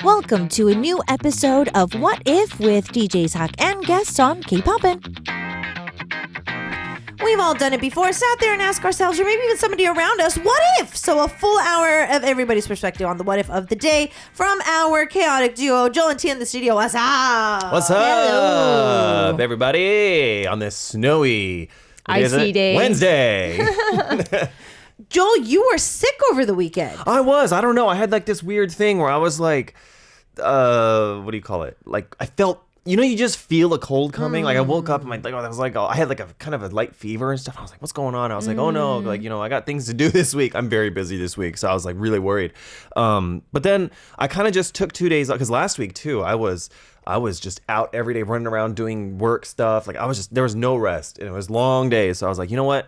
Welcome to a new episode of What If with DJ Sak and guests on K-Poppin'. We've all done it before, sat there and asked ourselves, or maybe even somebody around us, what if? So a full hour of everybody's perspective on the what if of the day from our chaotic duo, Joel and Tia in the studio. What's up? What's up, everybody, on this snowy icy day. Wednesday. Joel, you were sick over the weekend. I was. I don't know. I had like this weird thing where I was like, what do you call it? Like I felt, you just feel a cold coming. Like I woke up and I had like a kind of a light fever and stuff. I was like, what's going on? I was like, oh no, like, I got things to do this week. I'm very busy this week. So I was like really worried. But then I kind of just took 2 days, because last week too, I was just out every day running around doing work stuff. Like there was no rest and it was long days. So I was like, you know what?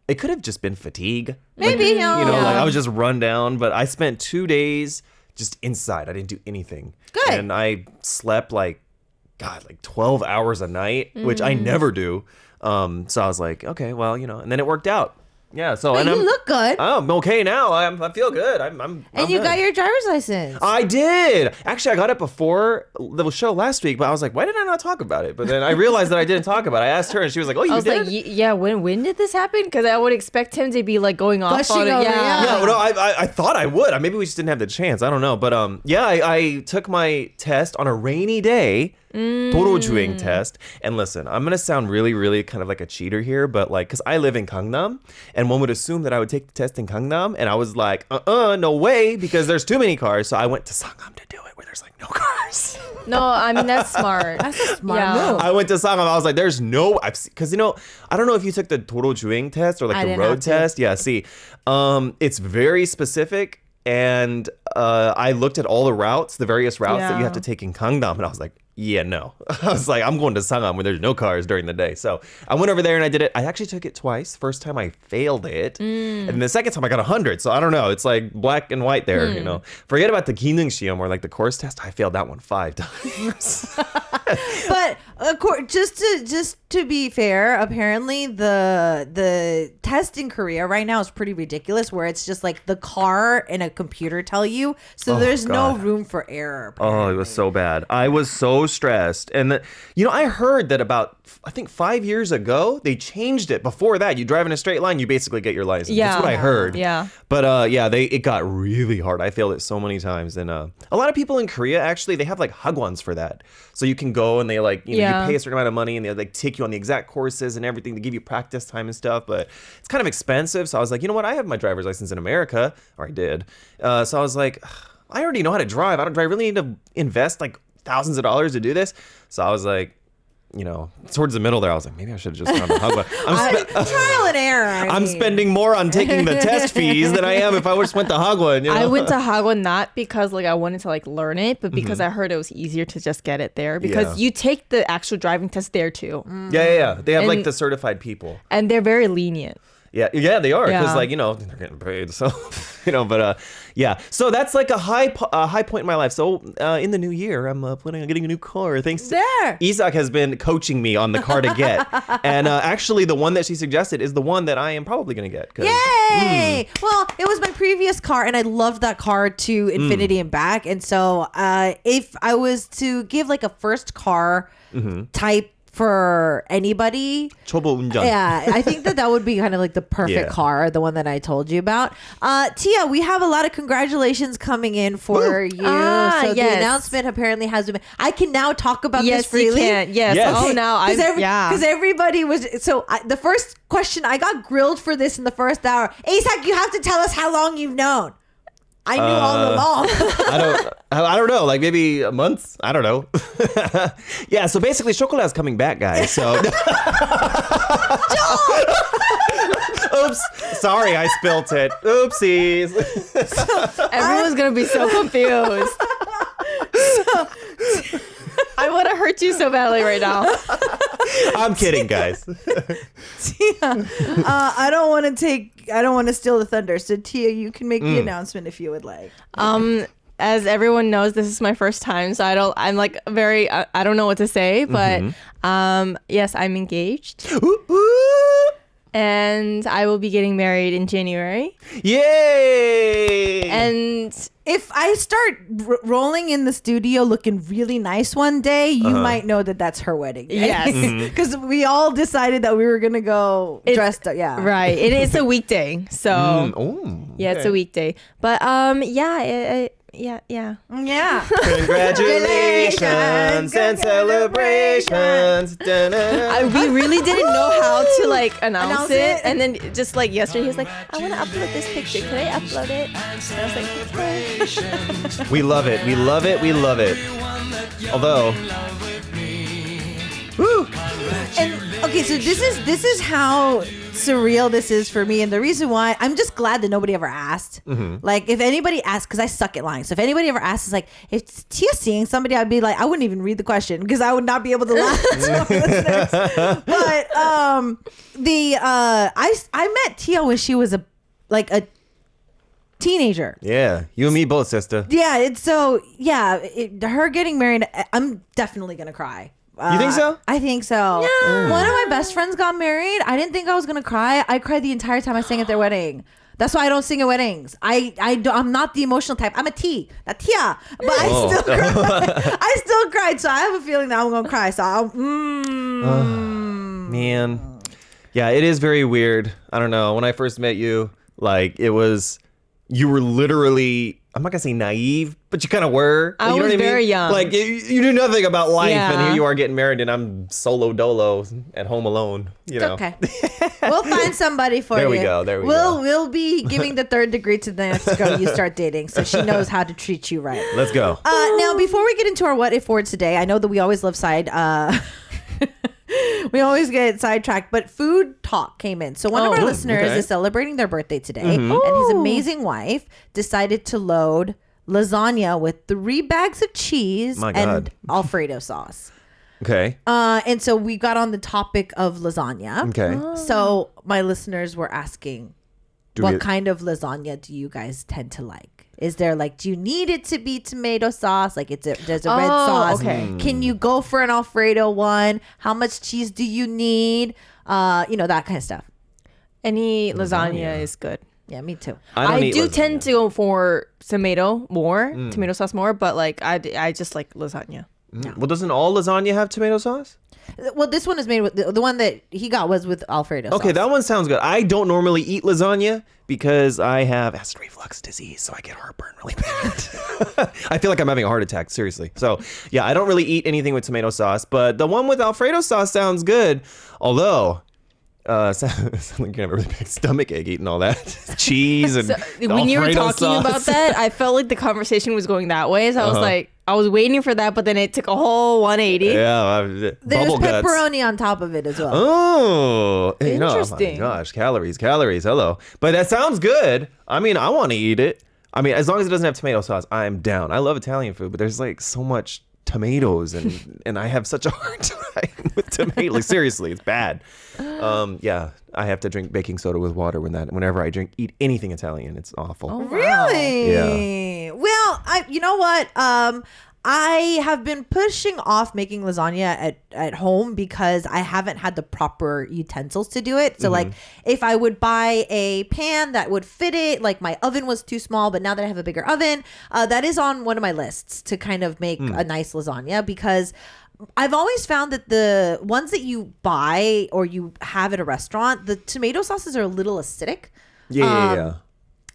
It could have just been fatigue. Maybe, like I was just run down, but I spent 2 days just inside. I didn't do anything. Good. And I slept like 12 hours a night, which I never do. So I was like, okay, well, and then it worked out. Yeah, so But you look good. I'm okay now. I feel good. I'm you good. got your driver's license. I did. Actually, I got it before the show last week, but I was like, why did I not talk about it? But then I realized that I didn't talk about it. I asked her and she was like, oh, you did? I was like, yeah, when did this happen? Because I would expect him to be like going off Gushing on it. over, Yeah. Yeah, well, no, I thought I would. Maybe we just didn't have the chance. I don't know. But I took my test on a rainy day. 도로주행 test. And listen, I'm gonna sound really, really kind of like a cheater here, but like, because I live in Gangnam, and one would assume that I would take the test in Gangnam, and I was like, no way, because there's too many cars. So I went to Sangam to do it, where there's like no cars. No, I mean that's smart. That's a smart move. I went to Sangam. I was like, there's no, because I don't know if you took the 도로주행 test or like the road test. Yeah, see, it's very specific. And I looked at all the routes, the various routes that you have to take in Gangnam, and I was like, yeah, no. I was like, I'm going to Sangam where there's no cars during the day. So I went over there and I did it. I actually took it twice. First time I failed it. And the second time I got 100. So I don't know. It's like black and white there, Forget about the 기능 시험 or like the course test. I failed that one 5 times. But just to be fair, apparently the test in Korea right now is pretty ridiculous, where it's just like the car and a computer tell you, so there's no room for error. Apparently. Oh, it was so bad. I was so stressed. And I heard that about, I think 5 years ago they changed it. Before that, you drive in a straight line, you basically get your license. Yeah. That's what I heard. Yeah. But it got really hard. I failed it so many times. And a lot of people in Korea, actually, they have like hagwons for that. So you can go and they you pay a certain amount of money and they like take you on the exact courses and everything to give you practice time and stuff. But it's kind of expensive. So I was like, you know what? I have my driver's license in America, or I did. So I was like, I already know how to drive. Do I really need to invest like thousands of dollars to do this? So I was like, towards the middle there, I was like, maybe I should have just gone to Hagwon. Trial and error. I'm spending more on taking the test fees than I am if I just went to Hagwon. I went to Hagwon not because like I wanted to like learn it, but because I heard it was easier to just get it there, because you take the actual driving test there too. Yeah. They have like the certified people. And they're very lenient. Yeah, they are, because they're getting paid. So, but so that's like a high point in my life. So in the new year, I'm planning on getting a new car. Thanks to Isak has been coaching me on the car to get, and actually the one that she suggested is the one that I am probably going to get. Yay! Well, it was my previous car, and I loved that car to infinity and back. And so if I was to give like a first car type for anybody, 초보 운전. Yeah, I think that would be kind of like the perfect car, the one that I told you about. Tia, we have a lot of congratulations coming in for you. So the announcement apparently has been. I can now talk about this freely. Yes, you can. Yes. Okay. Oh, now because everybody was the first question I got grilled for this in the first hour. Asak, you have to tell us how long you've known. I knew all along. I don't know, like maybe months. I don't know. Yeah, so basically, Chocolat's coming back, guys. So, oops, sorry, I spilt it. Oopsies. Everyone's gonna be so confused. I want to hurt you so badly right now. I'm kidding, guys. Tia, I don't want to steal the thunder. So Tia, you can make the announcement if you would like. As everyone knows, this is my first time, so I don't know what to say, but yes, I'm engaged. And I will be getting married in January. Yay! And if I start rolling in the studio looking really nice one day, you might know that that's her wedding day. Yes. Because we all decided that we were going to go dressed up. Yeah. Right. It is a weekday. So yeah, it's a weekday. But yeah. Yeah. Congratulations and celebrations. We really didn't know how to like announce it. And then just like yesterday, he was like, I want to upload this picture. Can I upload it? And I was like, okay. We love it. We love it. We love it. Although, woo. And okay, so this is how surreal this is for me, and the reason why I'm just glad that nobody ever asked. Like, if anybody asked, because I suck at lying, so if anybody ever asked, it's like, if Tia seeing somebody, I'd be like, I wouldn't even read the question because I would not be able to lie to my listeners. But I met Tia when she was a teenager. Yeah, you and me both, sister. Yeah, it's so her getting married, I'm definitely gonna cry. You think so? I think so. Yeah. One of my best friends got married. I didn't think I was gonna cry. I cried the entire time I sang at their wedding. That's why I don't sing at weddings. I'm not the emotional type. I'm a Tia, but I still cried. I still cried, so I have a feeling that I'm gonna cry. So man, yeah, it is very weird. I don't know. When I first met you, like you were literally, I'm not gonna say naive, but you kind of were. I was very young. Like you knew nothing about life, and here you are getting married, and I'm solo dolo at home alone. You know. Okay. We'll find somebody for you. There we go. We'll be giving the third degree to the next girl you start dating, so she knows how to treat you right. Let's go. Now, before we get into our what if word today, I know that we always love we always get sidetracked, but food talk came in. So one of our listeners is celebrating their birthday today, and his amazing wife decided to load lasagna with 3 bags of cheese and Alfredo sauce. Okay. And so we got on the topic of lasagna. Okay. So my listeners were asking, what kind of lasagna do you guys tend to like? Is there do you need it to be tomato sauce? Like there's a red sauce. Okay. Can you go for an Alfredo one? How much cheese do you need? That kind of stuff. Any lasagna is good. Yeah, me too. I do tend to go for tomato sauce more, but I just like lasagna. Well, doesn't all lasagna have tomato sauce? Well, this one is made with the one that he got was with Alfredo sauce. Okay, that one sounds good. I don't normally eat lasagna because I have acid reflux disease, so I get heartburn really bad. I feel like I'm having a heart attack, seriously. So, yeah, I don't really eat anything with tomato sauce, but the one with Alfredo sauce sounds good. Although, sounds like you're gonna have a really big stomach ache eating all that cheese and when you were Alfredo talking sauce. about that, I felt like the conversation was going that way. So I was like, I was waiting for that, but then it took a whole 180. Yeah, there's bubble guts. pepperoni on top of it as well. Oh, interesting. Oh my gosh, calories. Hello, but that sounds good. I mean, I want to eat it. I mean, as long as it doesn't have tomato sauce, I'm down. I love Italian food, but there's so much tomatoes and I have such a hard time with tomatoes. Seriously, it's bad. Yeah, I have to drink baking soda with water whenever I eat anything Italian. It's awful. Oh, really? Yeah. Well, you know what? I have been pushing off making lasagna at home because I haven't had the proper utensils to do it. So if I would buy a pan that would fit it, my oven was too small, but now that I have a bigger oven, that is on one of my lists to kind of make a nice lasagna, because I've always found that the ones that you buy or you have at a restaurant, the tomato sauces are a little acidic. Yeah.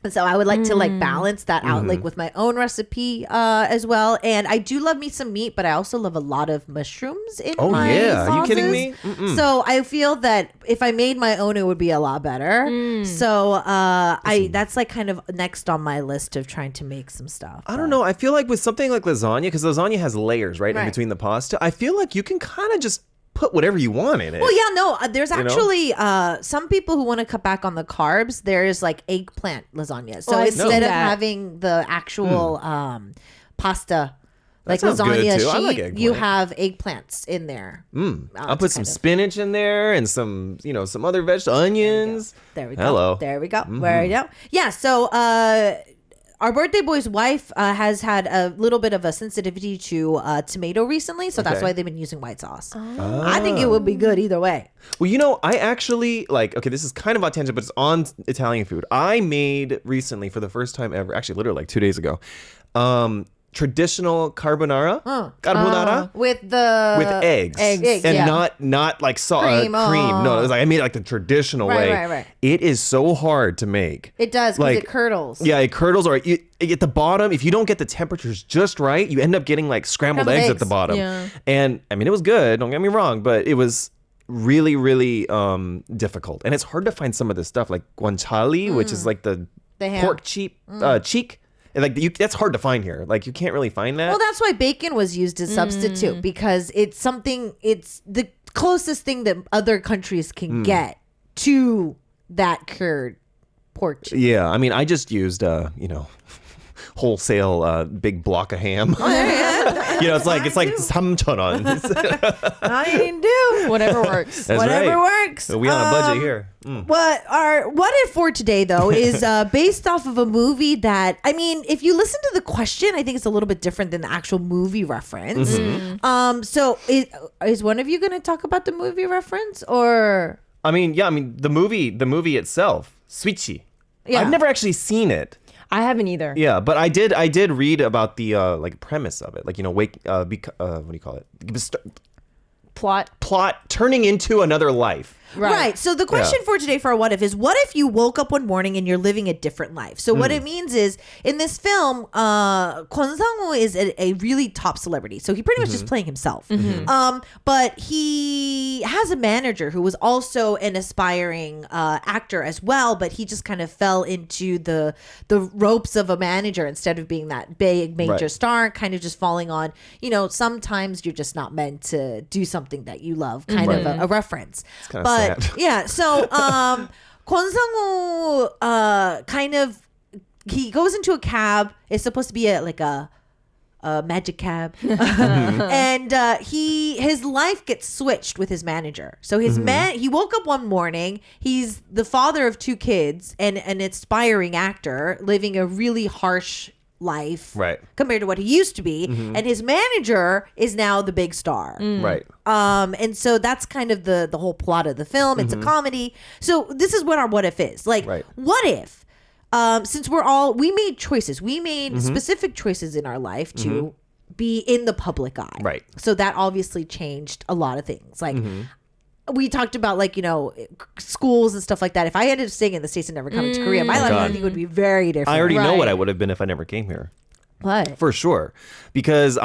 And so I would like to balance that out with my own recipe as well. And I do love me some meat, but I also love a lot of mushrooms in my sauces. Are you kidding me? So I feel that if I made my own, it would be a lot better. So that's kind of next on my list of trying to make some stuff. I don't know. I feel like with something like lasagna, because lasagna has layers in between the pasta, I feel like you can kind of just put whatever you want in it. Well, yeah, no, there's actually some people who want to cut back on the carbs. There's eggplant lasagna. So instead of having the actual pasta, lasagna sheet, you have eggplants in there. I'll put some spinach in there and some other vegetables, onions. There we go. Hello. There we go. There we go. Yeah, so our birthday boy's wife has had a little bit of a sensitivity to tomato recently, so that's why they've been using white sauce. I think it would be good either way. Well, I actually okay, this is kind of on tangent, but it's on Italian food. I made recently for the first time ever, actually literally like 2 days ago, traditional carbonara With eggs and not like Cream, cream. No, it was like I made it like the traditional way. Right. It is so hard to make. It does, because it curdles. Yeah, it curdles, or at the bottom, if you don't get the temperatures just right, you end up getting like scrambled eggs at the bottom. Yeah. And I mean, it was good, don't get me wrong, but it was really, really difficult. And it's hard to find some of this stuff like guanciale, which is like the pork cheek. Like that's hard to find here. Like you can't really find that. Well, that's why bacon was used as substitute, because it's the closest thing that other countries can get to that cured pork cheek. Yeah, I mean, I just used wholesale big block of ham. It's like 삼천원. All you can do, whatever works. That's whatever right. works. We on a budget here. What if for today though is based off of a movie that, I mean, if you listen to the question, I think it's a little bit different than the actual movie reference. So is one of you going to talk about the movie reference, or? I mean, the movie itself, Switchy. Yeah. I've never actually seen it. I haven't either. Yeah, but I did read about the like premise of it, like what do you call it? Plot turning into another life. Right. So the question for today for our what if is, what if you woke up one morning and you're living a different life? So what it means is, in this film, Kwon Sang-woo is a really top celebrity. So he pretty much is playing himself. But he has a manager who was also an aspiring actor as well, but he just kind of fell into the ropes of a manager instead of being that big major star, kind of just falling on, sometimes you're just not meant to do something that you love, kind of a reference. It's kind of sad. Yeah, so Kwon Sang-woo kind of, he goes into a cab. It's supposed to be a magic cab, and his life gets switched with his manager. So he woke up one morning. He's the father of 2 kids and an aspiring actor living a really harsh life compared to what he used to be, and his manager is now the big star. And so that's kind of the whole plot of the film. It's a comedy. So this is what our what if is. Like, what if since we made choices, we made specific choices in our life to be in the public eye, so that obviously changed a lot of things. Like we talked about, like, schools and stuff like that. If I ended up staying in the States and never coming to Korea, my life, I think, would be very different. I already know what I would have been if I never came here. What? For sure. Because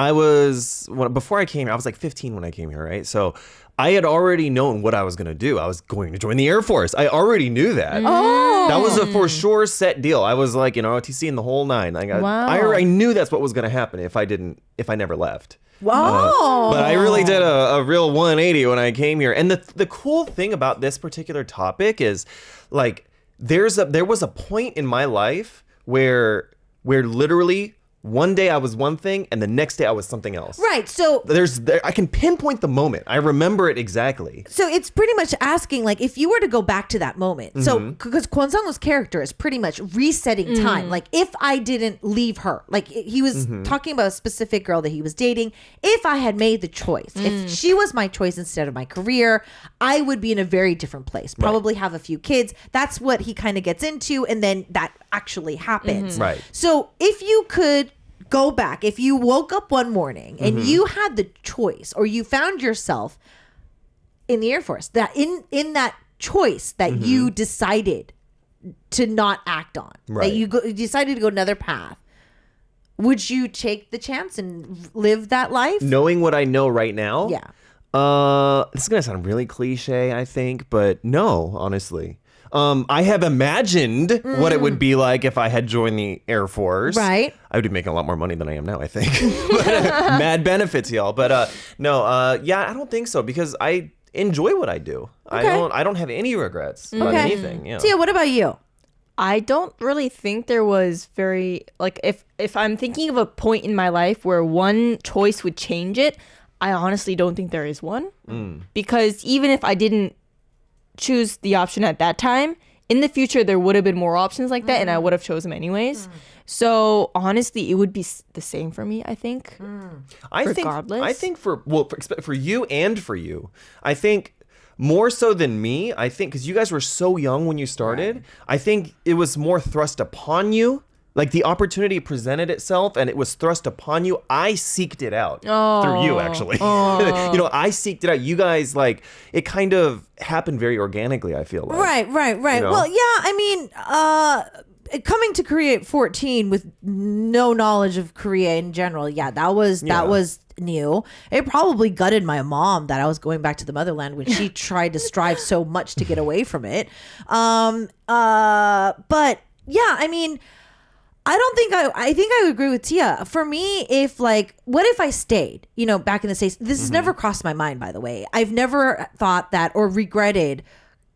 before I came here, I was like 15 when I came here, right? So I had already known what I was going to do. I was going to join the Air Force. I already knew that. That was a for sure set deal. I was like, OTC in the whole 9. I knew that's what was going to happen if I never left. Wow. But I really did a real 180 when I came here. And the cool thing about this particular topic is, like, there was a point in my life where literally one day I was one thing and the next day I was something else. Right. So I can pinpoint the moment. I remember it exactly. So it's pretty much asking, like, if you were to go back to that moment. So because Kwon Sang-woo's character is pretty much resetting time. Like, if I didn't leave her, like, he was talking about a specific girl that he was dating. If I had made the choice, if she was my choice instead of my career, I would be in a very different place. Probably have a few kids. That's what he kind of gets into, and then that actually happens. Right. So if you could go back, if you woke up one morning and you had the choice, or you found yourself in the Air Force, that in that choice that you decided to not act on, that you decided to go another path, would you take the chance and live that life? Knowing what I know right now? Yeah. This is going to sound really cliche, I think, but no, honestly. I have imagined what it would be like if I had joined the Air Force. Right. I would be making a lot more money than I am now, I think. Mad benefits, y'all. But no, I don't think so, because I enjoy what I do. Okay. I don't have any regrets about anything. Yeah. Tia, what about you? I don't really think there was very, like, if I'm thinking of a point in my life where one choice would change it, I honestly don't think there is one. Because even if I didn't choose the option at that time, in the future there would have been more options like that, and I would have chosen them anyways. So honestly, it would be the same for me, I think. Regardless. I think for you and for you, I think more so than me, I think because you guys were so young when you started, I think it was more thrust upon you. Like the opportunity presented itself and it was thrust upon you. I seeked it out through you, actually. I seeked it out. You guys, like, it kind of happened very organically, I feel like. Right. You know? Well, yeah, I mean, coming to Korea at 14 with no knowledge of Korea in general, that was new. It probably gutted my mom that I was going back to the motherland when she tried to strive so much to get away from it. But yeah, I mean, I think I would agree with Tia. For me, what if I stayed, back in the States? This has never crossed my mind, by the way. I've never thought that or regretted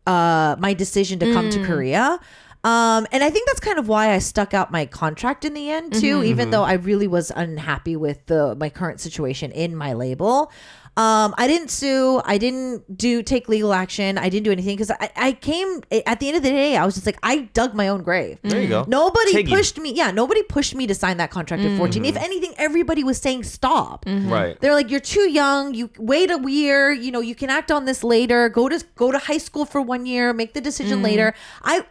my decision to come to Korea. And I think that's kind of why I stuck out my contract in the end too, even though I really was unhappy with my current situation in my label. I didn't sue. I didn't take legal action. I didn't do anything because I came at the end of the day. I was just like, I dug my own grave. There you go. Nobody pushed me. Yeah, nobody pushed me to sign that contract at 14. If anything, everybody was saying stop. Right. They're like, you're too young. You wait a year. You can act on this later. Go to high school for 1 year. Make the decision later.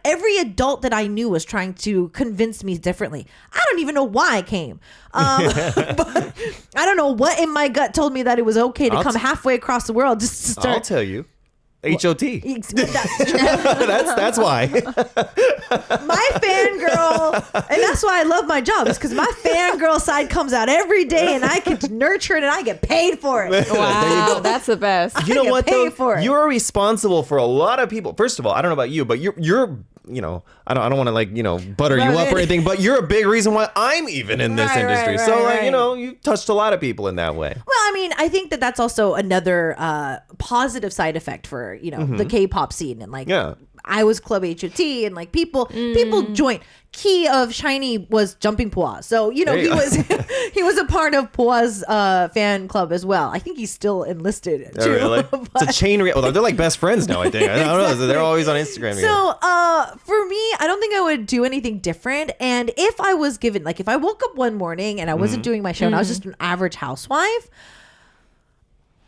Every adult that I knew was trying to convince me differently. I don't even know why I came. But I don't know what in my gut told me that it was okay to come halfway across the world just to start. I'll tell you. HOT. That's why. My fangirl, and that's why I love my job, is because my fangirl side comes out every day and I get to nurture it and I get paid for it. Wow, that's the best. You know what though? It. You're responsible for a lot of people. First of all, I don't know about you, but you're I don't want to butter you up or anything, but you're a big reason why I'm even in this industry. You touched a lot of people in that way. Well, I mean, I think that's also another positive side effect for the K-pop scene, and I was Club HOT, and people joined. Key of SHINee was jumping Pua, so he was a part of Pua's fan club as well. I think he's still enlisted too. Really? It's a chain reaction. They're like best friends now, I think. I don't know. They're always on Instagram. So for me, I don't think I would do anything different. And if I was given, if I woke up one morning and I wasn't doing my show and I was just an average housewife,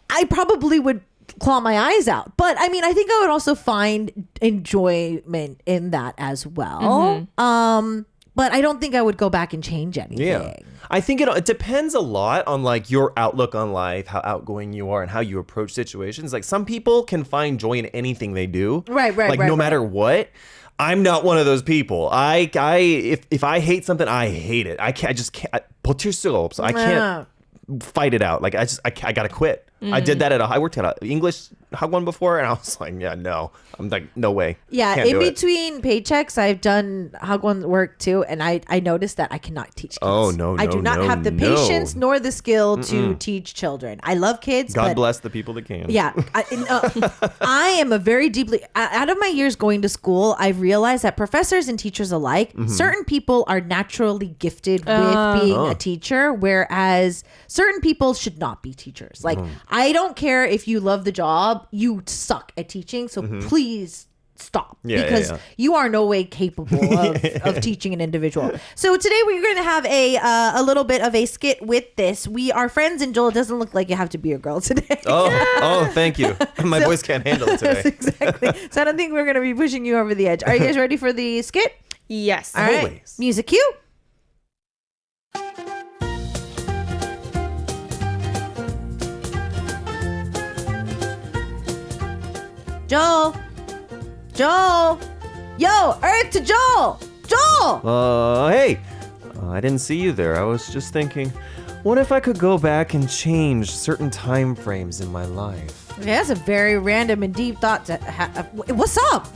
I probably would claw my eyes out. But I mean, I think I would also find enjoyment in that as well. But I don't think I would go back and change anything. Yeah. I think it depends a lot on your outlook on life, how outgoing you are, and how you approach situations. Some people can find joy in anything they do. Right. No matter what. I'm not one of those people. If I hate something, I hate it. I just can't. 버틸 수가 없어. I can't fight it out. I gotta quit. I did that I worked at an English hagwon before, and I was like, no. I'm like, no way. Yeah, Can't in do it. between paychecks, I've done hagwon work too, and I noticed that I cannot teach kids. Oh, no, I do not have the patience nor the skill to teach children. I love kids. God bless the people that can. Yeah. I am a very deeply, out of my years going to school, I've realized that professors and teachers alike, certain people are naturally gifted with being a teacher, whereas certain people should not be teachers. I don't care if you love the job, you suck at teaching, so please stop, because you are no way capable of teaching an individual. So today we're going to have a little bit of a skit with this. We are friends, and Joel, it doesn't look like you have to be a girl today. Oh, thank you. My voice can't handle it today. Exactly. So I don't think we're going to be pushing you over the edge. Are you guys ready for the skit? Yes. All right. Always. Music cue. Joel. Yo, Earth to Joel. Hey. I didn't see you there. I was just thinking, what if I could go back and change certain time frames in my life? Yeah, that's a very random and deep thought to have. What's up?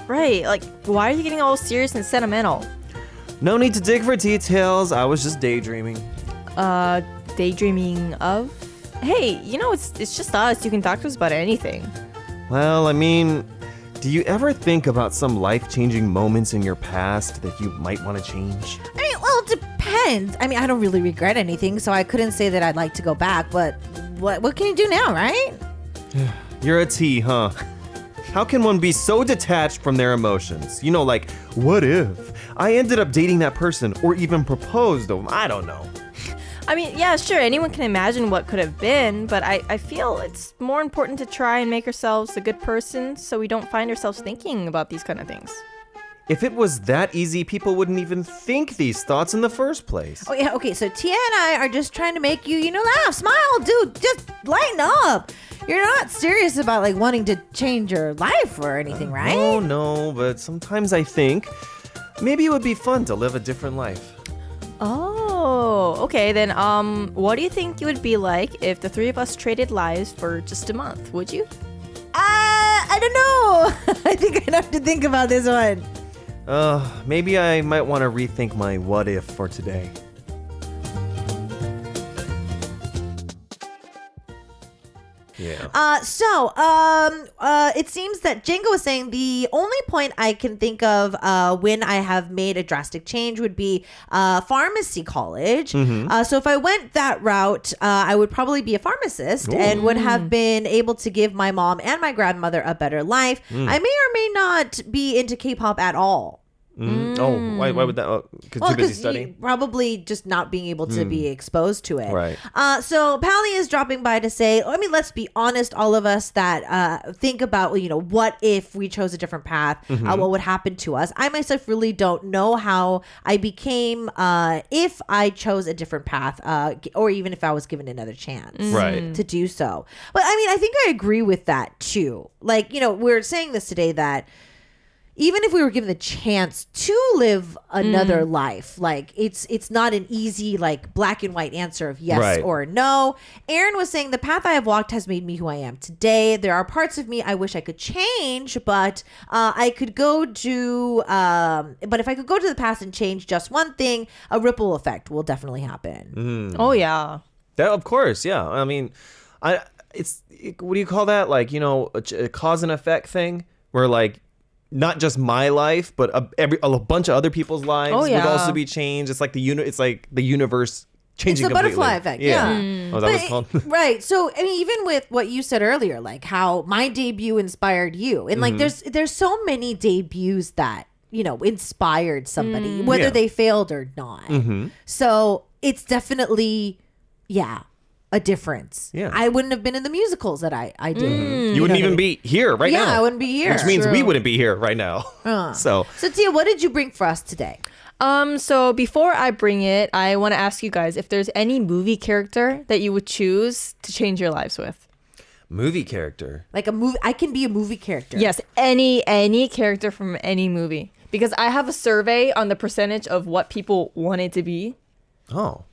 Right. Why are you getting all serious and sentimental? No need to dig for details. I was just daydreaming. Daydreaming of? Hey, it's just us. You can talk to us about anything. Well, I mean, do you ever think about some life-changing moments in your past that you might want to change? I mean, well, it depends. I mean, I don't really regret anything, so I couldn't say that I'd like to go back, but what can you do now, right? You're a T, huh? How can one be so detached from their emotions? You know, like, what if I ended up dating that person or even proposed to them? I don't know. I mean, yeah, sure, anyone can imagine what could have been, but I feel it's more important to try and make ourselves a good person so we don't find ourselves thinking about these kind of things. If it was that easy, people wouldn't even think these thoughts in the first place. Oh yeah, okay, so Tia and I are just trying to make you, laugh, smile, dude, just lighten up. You're not serious about like wanting to change your life or anything, right? Oh no, but sometimes I think maybe it would be fun to live a different life. Oh, okay, then what do you think it would be like if the three of us traded lives for just a month? Would you? I don't know. I think I'd have to think about this one. Maybe I might want to rethink my what if for today. Yeah. It seems that Django was saying the only point I can think of when I have made a drastic change would be pharmacy college. So if I went that route, I would probably be a pharmacist and would have been able to give my mom and my grandmother a better life. I may or may not be into K-pop at all. Oh, why would that? Because too busy studying? Probably just not being able to be exposed to it. Right. So Pally is dropping by to say, I mean, let's be honest, all of us that think about, what if we chose a different path? What would happen to us? I myself really don't know how I became if I chose a different path or even if I was given another chance to do so. But I mean, I think I agree with that too. Like, we're saying this today that even if we were given the chance to live another life, like it's not an easy like black and white answer of yes or no. Aaron was saying the path I have walked has made me who I am today. There are parts of me I wish I could change, but I could go to. But if I could go to the past and change just one thing, a ripple effect will definitely happen. Oh yeah, that of course, yeah. I mean, it's what do you call that? Like a cause and effect thing, where like. Not just my life, but a bunch of other people's lives would also be changed. It's like it's like the universe changing. It's the completely. butterfly effect. Yeah. Oh, is that what it's called? Right. So I mean, even with what you said earlier, like how my debut inspired you, and like there's so many debuts that inspired somebody, whether they failed or not. So it's definitely a difference. Yeah. I wouldn't have been in the musicals that I did. You wouldn't even be here right now. Yeah, I wouldn't be here. Which means we wouldn't be here right now. So Tia, what did you bring for us today? So before I bring it, I want to ask you guys if there's any movie character that you would choose to change your lives with. Movie character? Like a movie. I can be a movie character. Yes, any character from any movie. Because I have a survey on the percentage of what people want it to be. Oh.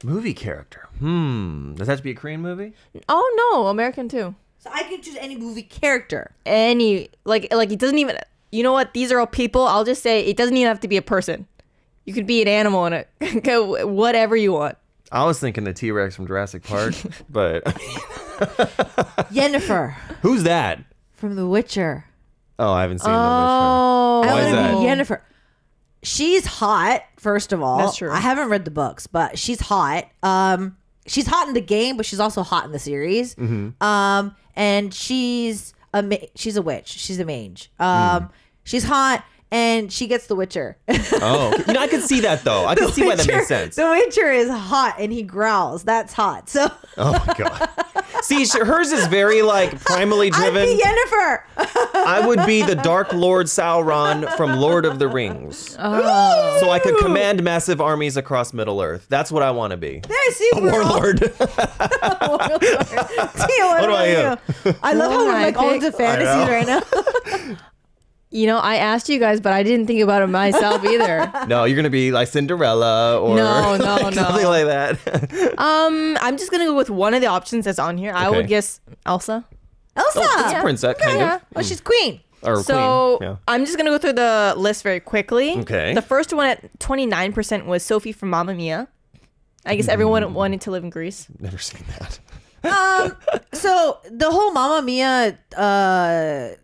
Movie character. Does that have to be a Korean movie? Oh no, American too. So I can choose any movie character. Any like it doesn't even. You know what? These are all people. I'll just say it doesn't even have to be a person. You could be an animal in it. Go whatever you want. I was thinking the T-Rex from Jurassic Park, but Yennefer. Who's that? From The Witcher. Oh, I haven't seen The Witcher. I Why is that? Be Yennefer. She's hot, first of all. That's true. I haven't read the books, but she's hot. She's hot in the game, but she's also hot in the series. And she's a witch. She's a mage. She's hot, and she gets the Witcher. Oh, I could see that though. I can see why that makes sense. The Witcher is hot, and he growls. That's hot. So. Oh my god. See, hers is very like primally driven. I'd be Yennefer. I would be the Dark Lord Sauron from Lord of the Rings. Oh. So I could command massive armies across Middle Earth. That's what I want to be. There, see, a warlord. Warlord. Tia, what do I do? I love how we're like all into fantasies right now. I asked you guys, but I didn't think about it myself either. No, you're gonna be like Cinderella or something like that. I'm just gonna go with one of the options that's on here. I would guess Elsa. Elsa, that's a princess, kind of. Oh, she's queen. Or so queen. Yeah. I'm just gonna go through the list very quickly. Okay. The first one at 29% was Sophie from Mamma Mia. I guess everyone wanted to live in Greece. Never seen that. So the whole Mamma Mia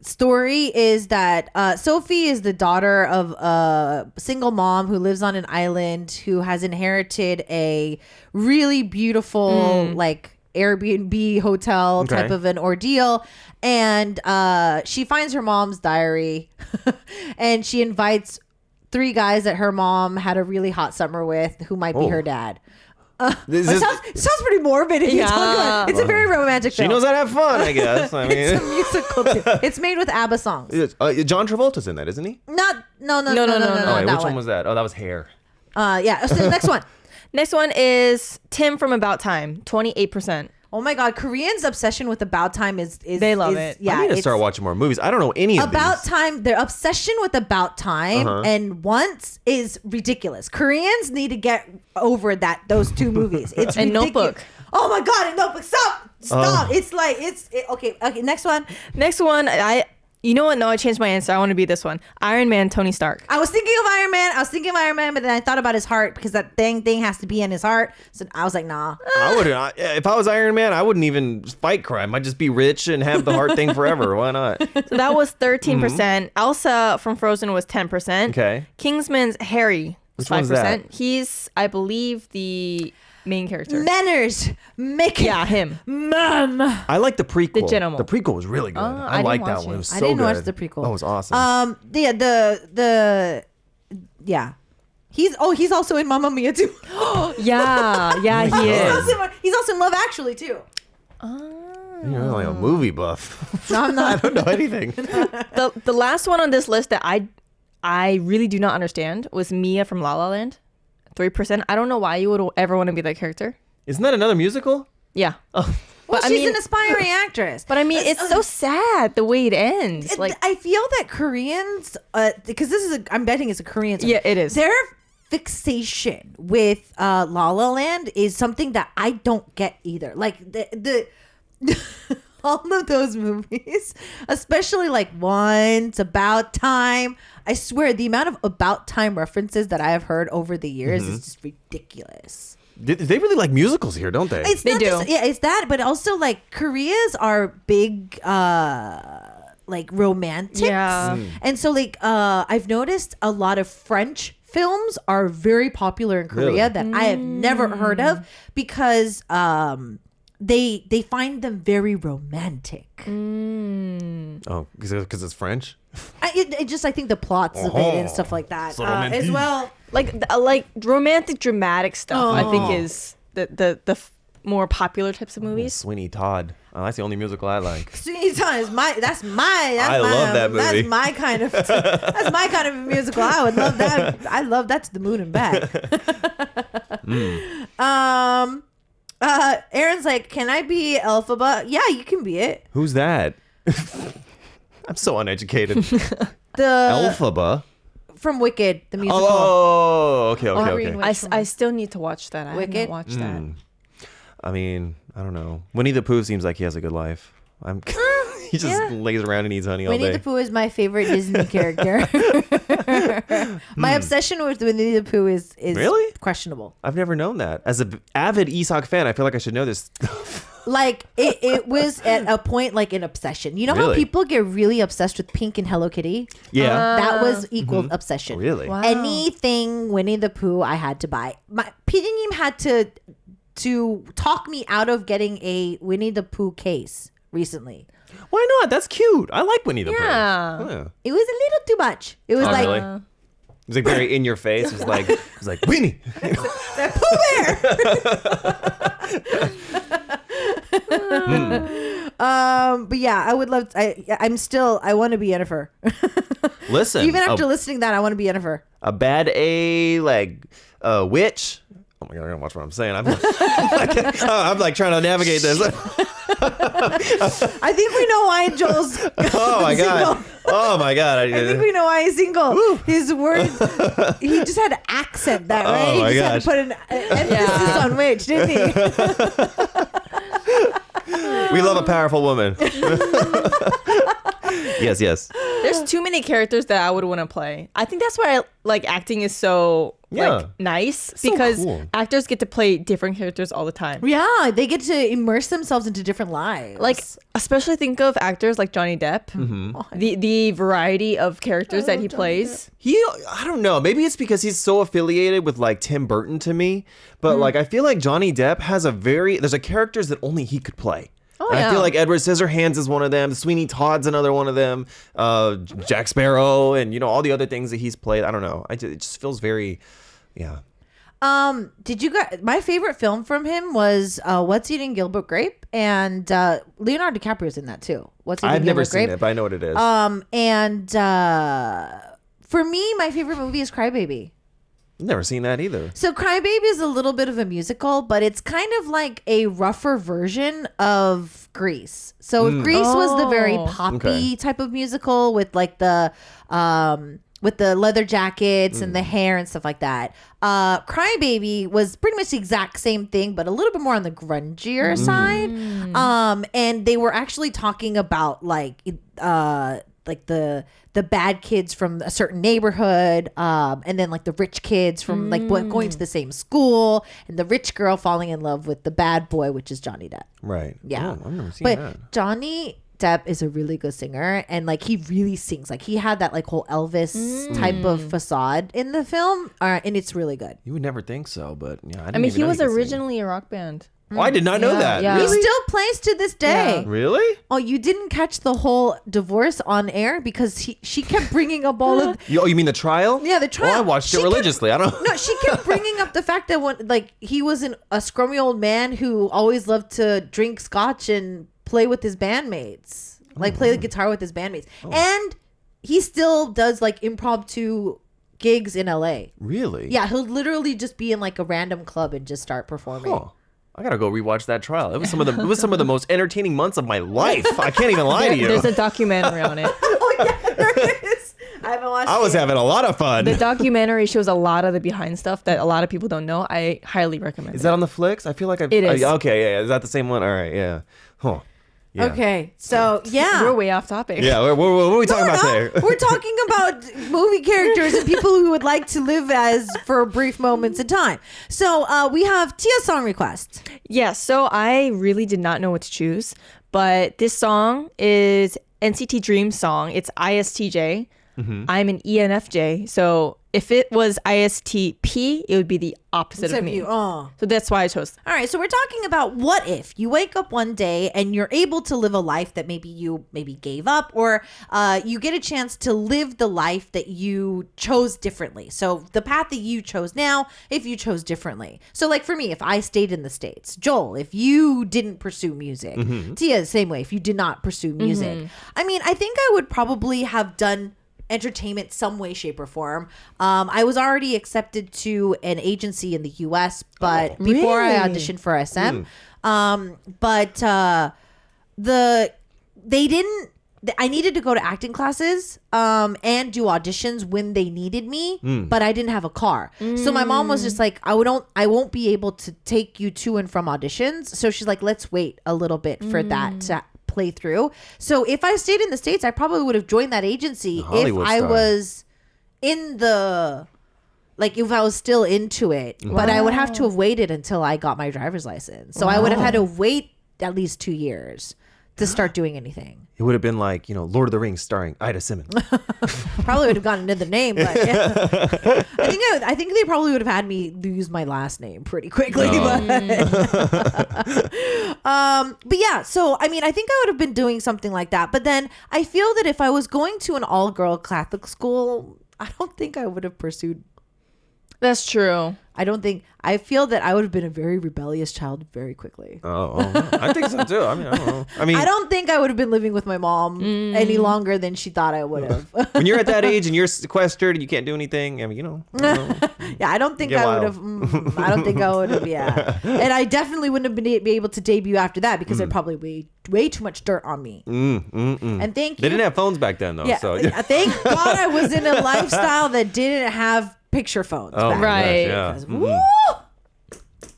story is that Sophie is the daughter of a single mom who lives on an island who has inherited a really beautiful like Airbnb hotel Okay. type of an ordeal. And she finds her mom's diary and she invites 3 guys that her mom had a really hot summer with who might be Oh. her dad. This It is- sounds pretty morbid if you talk about it. It's a very romantic she film. knows how to have fun, I guess. I It's a mean, musical too. It's made with ABBA songs. John Travolta's in that, isn't he? No. No. Oh, wait, that which one was that? Oh, that was Hair. Yeah. So the next one. Next one is Tim from About Time, 28%. Oh my God, Koreans' obsession with About Time is They love it. Yeah, I need to it's- start watching more movies. I don't know any of About these. Time, their obsession with About Time and Once is ridiculous. Koreans need to get over those 2 movies. It's And ridiculous. Notebook. Oh my God, and Notebook. Stop. It's like okay. Next one. Next one, you know what? No, I changed my answer. I want to be this one. Iron Man, Tony Stark. I was thinking of Iron Man, but then I thought about his heart because that thing has to be in his heart. So I was like, nah. I wouldn't. If I was Iron Man, I wouldn't even fight crime. I'd just be rich and have the heart thing forever. Why not? So that was 13%. Elsa from Frozen was 10%. Okay. Kingsman's Harry was Which one's 5%. that? He's, I believe, the main character. Manners, Mickey. Yeah, him. Mom. I like the prequel. The gentleman. The prequel was really good. I I like didn't that watch one. it. It was so I didn't good. watch the prequel. Oh, it was awesome. Yeah. He's also in Mamma Mia too. Yeah, he is. He's also in Love Actually too. You're like a movie buff. No, I'm I not. don't know anything. The last one on this list that I really do not understand was Mia from La La Land. 3%. I don't know why you would ever want to be that character. Isn't that another musical? Yeah. Well, But I she's mean- an aspiring actress. But I mean, it's so sad the way it ends. Like, I feel that Koreans, because I'm betting it's a Korean song. Yeah, it is. Their fixation with La La Land is something that I don't get either. Like the all of those movies, especially like Once, About Time. I swear, the amount of About Time references that I have heard over the years is just ridiculous. They really like musicals here, don't they? It's They not do. just, yeah, it's that, but also like Koreas are big, like romantics. Yeah. And so like I've noticed a lot of French films are very popular in Korea Really? that I have never heard of because they find them very romantic. Oh, because it's French? I think the plots of it and stuff like that as well. like romantic dramatic stuff, I think is the more popular types of movies. Sweeney Todd. Oh, that's the only musical I like. Sweeney Todd is I love that movie. That's my kind of a musical. I would love that. I love that to the moon and back. Aaron's like, can I be Elphaba? Yeah, you can be it. Who's that? I'm so uneducated. The Elphaba? from Wicked, the musical. Oh, okay. Green Witch. I still need to watch that. I haven't Wicked? watched that. I mean, I don't know. Winnie the Pooh seems like he has a good life. He just lays around and eats honey all Winnie day. the Pooh is my favorite Disney character. My obsession with Winnie the Pooh is Really? questionable. I've never known that. As an avid Isak fan, I feel like I should know this. Like it was at a point like an obsession. You know how Really? people get really obsessed with Pink and Hello Kitty? Yeah. That was equal obsession. Really? Wow. Anything Winnie the Pooh I had to buy. My Pidinim had to talk me out of getting a Winnie the Pooh case recently. Why not? That's cute. I like Winnie the Pooh. Yeah. Yeah. It was a little too much. It was Oh, like really? It was like very in your face. It was like Winnie. Pooh Bear. But yeah, I would love. I want to be Yennefer. Listen, Even after listening to that, I want to be Yennefer. a bad A witch. Oh my god, I gotta watch what I'm saying. I'm like trying to navigate this. I think we know why Joel's. Oh my god. Oh my god. I think we know why he's single. His words, he just had to accent that, right? Oh my he just had to put an emphasis on which, didn't he? We love a powerful woman. Yes. There's too many characters that I would want to play. I think that's why acting is so nice because cool. actors get to play different characters all the time. Yeah, they get to immerse themselves into different lives. Like, especially think of actors like Johnny Depp. The variety of characters that he plays. I don't know. Maybe it's because he's so affiliated with like Tim Burton to me. But like I feel like Johnny Depp has there's a characters that only he could play. Oh, and yeah. I feel like Edward Scissorhands is one of them. Sweeney Todd's another one of them. Jack Sparrow and all the other things that he's played. I don't know. It just feels very, yeah. Did you guys? My favorite film from him was What's Eating Gilbert Grape, and Leonardo DiCaprio's in that too. What's Eating I've Gilbert never Grape? seen it, but I know what it is. And for me, my favorite movie is Crybaby. Never seen that either. So Crybaby is a little bit of a musical, but it's kind of like a rougher version of Grease. So if Grease was the very poppy type of musical with like the leather jackets and the hair and stuff like that, Crybaby was pretty much the exact same thing, but a little bit more on the grungier side. And they were actually talking about like the bad kids from a certain neighborhood, and then like the rich kids from like going to the same school, and the rich girl falling in love with the bad boy, which is Johnny Depp. Right. Yeah. Oh, I've never seen but that. Johnny Depp is a really good singer, and like he really sings. Like he had that like whole Elvis type of facade in the film, and it's really good. You would never think so, but yeah. I mean, he was originally a rock band. Oh, I did not know that. Yeah. He Really? still plays to this day. Yeah. Really? Oh, you didn't catch the whole divorce on air because she kept bringing up all of You mean the trial? Yeah, the trial. Oh, I watched it She religiously. I don't. No, she kept bringing up the fact that when like he was a scrummy old man who always loved to drink scotch and play with his bandmates, like play the guitar with his bandmates, and he still does like impromptu gigs in LA. Really? Yeah, he'll literally just be in like a random club and just start performing. Oh, I gotta go rewatch that trial. It was some of the most entertaining months of my life. I can't even lie to you. There's a documentary on it. Oh yeah, there is. I haven't watched. I was it. having a lot of fun. The documentary shows a lot of the behind stuff that a lot of people don't know. I highly recommend Is it. that on the flicks? I feel like It is. Okay, yeah. Is that the same one? All right, yeah. Huh. Yeah. Okay, so yeah. We're way off topic. Yeah. What are we talking about today? We're talking about movie characters and people who would like to live as for brief moments in time. So we have Tia's song request. Yeah, so I really did not know what to choose, but this song is NCT Dream's song. It's ISTJ. I'm an ENFJ, so if it was ISTP, it would be the opposite of me. Oh. So that's why I chose. All right, so we're talking about what if you wake up one day and you're able to live a life that maybe you gave up, or you get a chance to live the life that you chose differently. So the path that you chose now, if you chose differently. So like for me, if I stayed in the States, Joel, if you didn't pursue music, Tia, same way, if you did not pursue music. I mean, I think I would probably have done entertainment some way, shape, or form. I was already accepted to an agency in the US, but before I Really? auditioned for SM, they didn't. I needed to go to acting classes and do auditions when they needed me, but I didn't have a car. So my mom was just like, I won't be able to take you to and from auditions. So she's like, let's wait a little bit for that to play through. So if I stayed in the States, I probably would have joined that agency if Hollywood I star. was in the, like if I was still into it. But I would have to have waited until I got my driver's license. So I would have had to wait at least 2 years to start doing anything. It would have been like, Lord of the Rings starring Ida Simmons. Probably would have gotten another name, but yeah. I think they probably would have had me use my last name pretty quickly. But yeah, so I mean, I think I would have been doing something like that. But then I feel that if I was going to an all-girl Catholic school, I don't think I would have pursued. That's true. I feel that I would have been a very rebellious child very quickly. I think so too. I mean, I don't know. I don't think I would have been living with my mom any longer than she thought I would have. when you're at that age and you're sequestered and you can't do anything, I mean, I don't know. Yeah, I don't think Get I would wild. have. I don't think I would have. Yeah, and I definitely wouldn't have be able to debut after that because there'd probably be way too much dirt on me. And thank you. They didn't have phones back then, though. Yeah, So thank God I was in a lifestyle that didn't have picture phones. Oh, back my Right. gosh, yeah. then. Woo!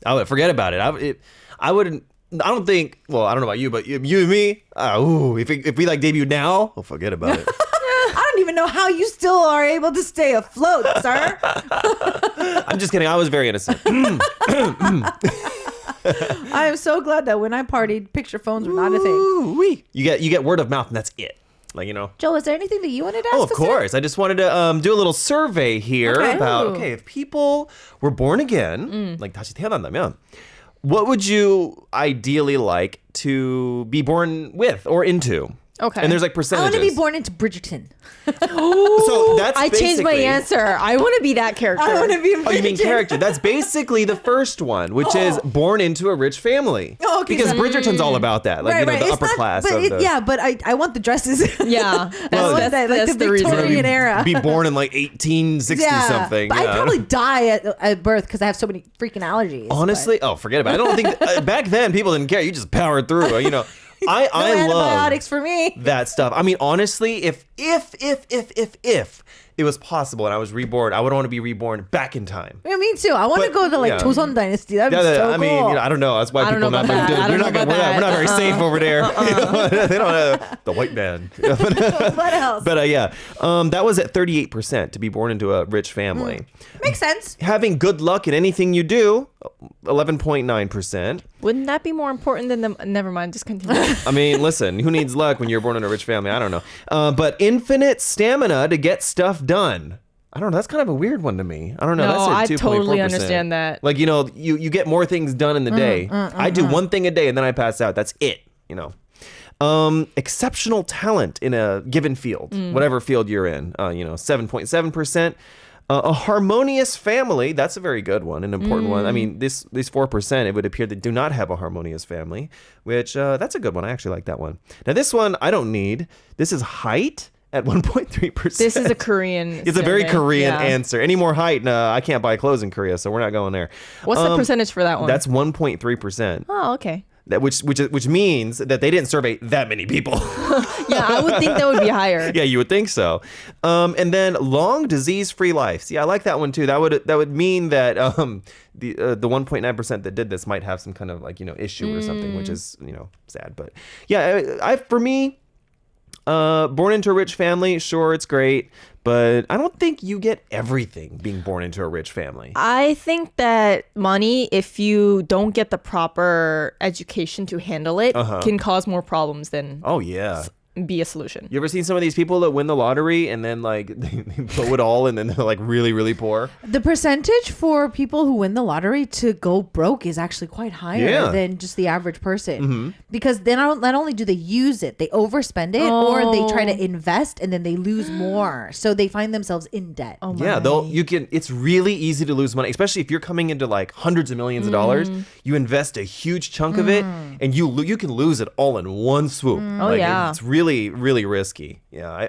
I would forget about it. I wouldn't. I don't think. Well, I don't know about you, but you and me. If we like debut now, forget about it. I even know how you still are able to stay afloat, sir. I'm just kidding. I was very innocent. I am so glad that when I partied, picture phones were not a thing. Ooh-wee. You get word of mouth, and that's it. Like, you know. Joe, is there anything that you wanted to ask? Oh, of course. I just wanted to do a little survey here about if people were born again, like 다시 태어난다면, what would you ideally like to be born with or into? Okay. And there's like I percentages. want to be born into Bridgerton. So that's I changed my basically- answer. I want to be that character. I want to be in Bridgerton. Oh, you mean character? That's basically the first one, which is born into a rich family. Oh, okay, Because so- Bridgerton's all about that, like the It's upper not- class. But of the, yeah, but I want the dresses. Yeah. Well, That's the the reason. Victorian era. Be born in like 1860 something. But yeah. I'd probably die at birth because I have so many freaking allergies. Honestly, forget about it. I don't think back then people didn't care. You just powered through. You know, I no love antibiotics for me. that stuff. I mean, honestly, if it was possible and I was reborn, I would want to be reborn back in time. Yeah, me too. I want to But, go to like yeah. Joseon Dynasty. That'd be so I cool. mean, I don't know. That's why I don't people know not about like that. I don't know about we're not very that. safe over there. You know, they don't have the white man. What else? But yeah, that was at 38% to be born into a rich family. Makes sense. Having good luck in anything you do, 11.9%. Wouldn't that be more important than the? Never mind. Just continue. I mean, listen, who needs luck when you're born in a rich family? I don't know. But infinite stamina to get stuff done. I don't know. That's kind of a weird one to me. I don't know. No, I that's at 2.4%. totally understand that. Like, you know, you get more things done in the day. I do one thing a day and then I pass out. That's it, you know. Exceptional talent in a given field, whatever field you're in, 7.7%. A harmonious family, that's a very good one, an important one. I mean, these 4%, it would appear that do not have a harmonious family, which that's a good one. I actually like that one. Now, this one I don't need. This is height at 1.3%. This is a Korean. It's a very survey. Korean Yeah. answer. Any more height, I can't buy clothes in Korea, so we're not going there. What's the percentage for that one? That's 1.3%. Oh, okay. That which means that they didn't survey that many people. Yeah, I would think that would be higher. Yeah, you would think so. And then long disease-free life. See, I like that one too. That would mean that the 1.9% that did this might have some kind of like, you know, issue or something, which is, you know, sad. But yeah, for me, born into a rich family, sure, it's great, but I don't think you get everything being born into a rich family. I think that money, if you don't get the proper education to handle it, can cause more problems than Oh yeah. be a solution. You ever seen some of these people that win the lottery and then like they blow it all and then they're like really, really poor? The percentage for people who win the lottery to go broke is actually quite higher than just the average person. Because then not only do they use it, they overspend it, or they try to invest and then they lose more. So they find themselves in debt. Oh my. Yeah, it's really easy to lose money, especially if you're coming into like hundreds of millions of dollars. You invest a huge chunk of it and you can lose it all in one swoop. Oh, yeah. It's really, really risky. Yeah,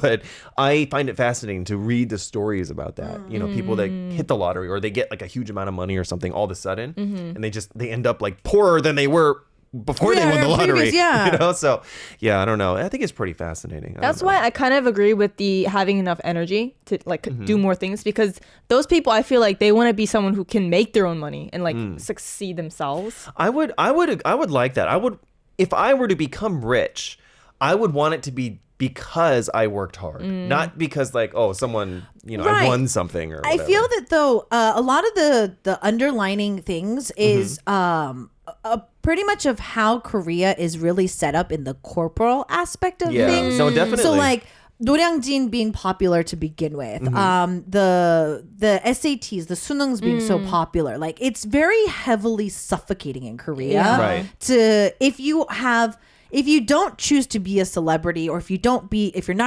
but I find it fascinating to read the stories about that. You know, people that hit the lottery or they get like a huge amount of money or something all of a sudden, and they end up like poorer than they were before they won the lottery. Yeah. You know, so yeah, I don't know. I think it's pretty fascinating. That's why I kind of agree with the having enough energy to like do more things, because those people, I feel like they want to be someone who can make their own money and like succeed themselves. I would like that. If I were to become rich, I would want it to be because I worked hard, not because like, oh, someone, you know, I Right. won something or I whatever. feel that though, a lot of the underlining things is pretty much of how Korea is really set up in the corporal aspect of Yeah. things. No, definitely. So like 노량진 being popular to begin with, the SATs, the sunungs being so popular, like it's very heavily suffocating in Korea. Yeah. Right. If you don't choose to be a celebrity, or if you're not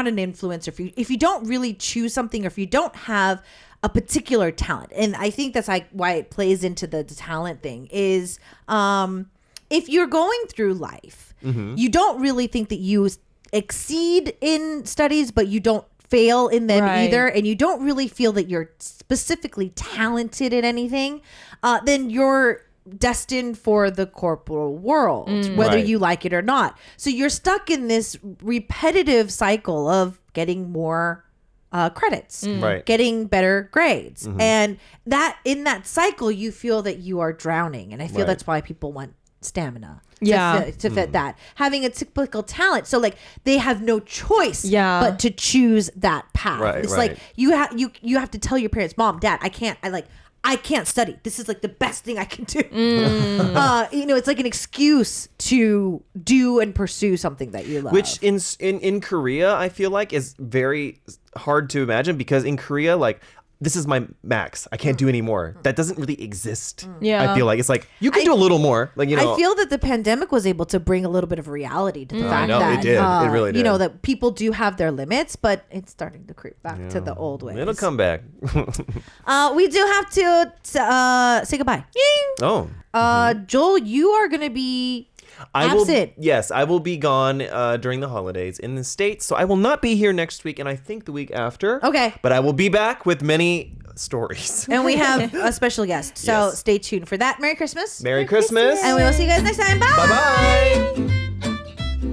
an influencer, if you don't really choose something, or if you don't have a particular talent, and I think that's like why it plays into the talent thing is, if you're going through life, you don't really think that you exceed in studies, but you don't fail in them Right. either, and you don't really feel that you're specifically talented in anything, then you're destined for the corporal world, whether Right. you like it or not. So you're stuck in this repetitive cycle of getting more credits, Right. getting better grades, and that in that cycle you feel that you are drowning, and I feel Right. that's why people want stamina. Yeah. To fit that. Having a cyclical talent. So like they have no choice but to choose that path. Right, it's right. like you have to tell your parents, Mom, Dad, I can't study. This is like the best thing I can do. It's like an excuse to do and pursue something that you love. Which in Korea, I feel like is very hard to imagine because in Korea, like this is my max. I can't do any more. That doesn't really exist. Yeah. I feel like it's like you can do a little more. Like I feel that the pandemic was able to bring a little bit of reality to the fact know, that it did. It really did. That people do have their limits, but it's starting to creep back to the old ways. It'll come back. We do have to say goodbye. Oh. Joel, you are going to be absent. I will be gone during the holidays in the States. So I will not be here next week and I think the week after. Okay. But I will be back with many stories. And we have a special guest. So Yes. stay tuned for that. Merry Christmas. Merry Christmas. And we will see you guys next time. Bye. Bye-bye.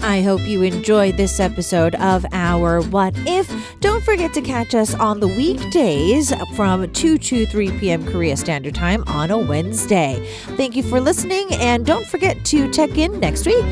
I hope you enjoyed this episode of our What If. Don't forget to catch us on the weekdays from 2 to 3 p.m. Korea Standard Time on a Wednesday. Thank you for listening, and don't forget to check in next week.